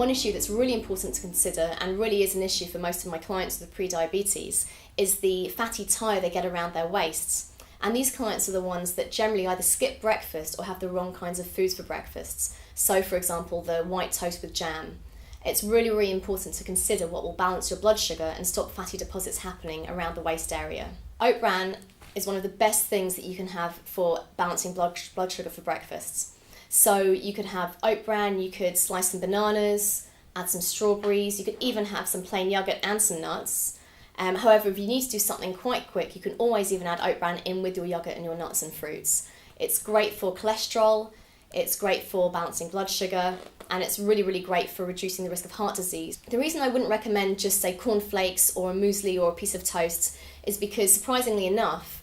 one issue that's really important to consider, and really is an issue for most of my clients with pre-diabetes, is the fatty tire they get around their waists. And these clients are the ones that generally either skip breakfast or have the wrong kinds of foods for breakfasts. So, for example, the white toast with jam. It's really, really important to consider what will balance your blood sugar and stop fatty deposits happening around the waist area. Oat bran is one of the best things that you can have for balancing blood sugar for breakfasts. So you could have oat bran, you could slice some bananas, add some strawberries, you could even have some plain yogurt and some nuts. However, if you need to do something quite quick, you can always even add oat bran in with your yogurt and your nuts and fruits. It's great for cholesterol, it's great for balancing blood sugar, and it's really, really great for reducing the risk of heart disease. The reason I wouldn't recommend just, say, cornflakes or a muesli or a piece of toast is because, surprisingly enough,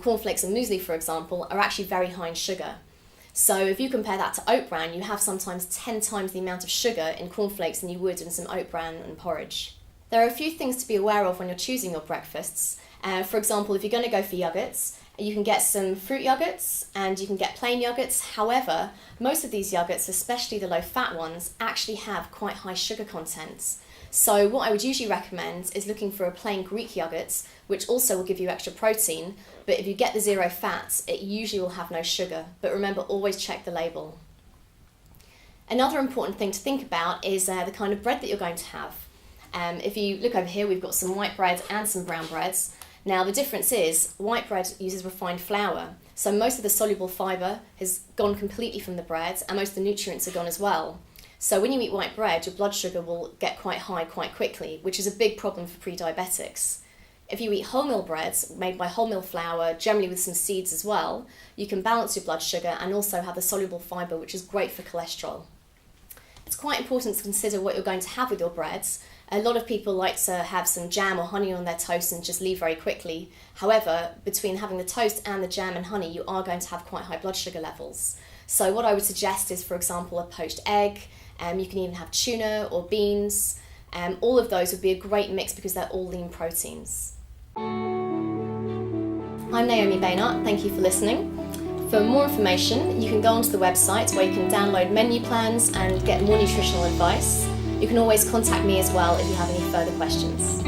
cornflakes and muesli, for example, are actually very high in sugar. So if you compare that to oat bran, you have sometimes 10 times the amount of sugar in cornflakes than you would in some oat bran and porridge. There are a few things to be aware of when you're choosing your breakfasts. For example, if you're going to go for yogurts, you can get some fruit yogurts and you can get plain yogurts. However, most of these yogurts, especially the low-fat ones, actually have quite high sugar content. So what I would usually recommend is looking for a plain Greek yogurt, which also will give you extra protein, but if you get the zero fat, it usually will have no sugar. But remember, always check the label. Another important thing to think about is the kind of bread that you're going to have. If you look over here, we've got some white bread and some brown breads. Now the difference is, white bread uses refined flour, so most of the soluble fibre has gone completely from the bread and most of the nutrients are gone as well. So when you eat white bread, your blood sugar will get quite high quite quickly, which is a big problem for pre-diabetics. If you eat wholemeal breads, made by wholemeal flour, generally with some seeds as well, you can balance your blood sugar and also have the soluble fibre, which is great for cholesterol. It's quite important to consider what you're going to have with your breads. A lot of people like to have some jam or honey on their toast and just leave very quickly. However, between having the toast and the jam and honey, you are going to have quite high blood sugar levels. So what I would suggest is, for example, a poached egg. You can even have tuna or beans. All of those would be a great mix because they're all lean proteins. I'm Naomi Baynard, thank you for listening. For more information, you can go onto the website where you can download menu plans and get more nutritional advice. You can always contact me as well if you have any further questions.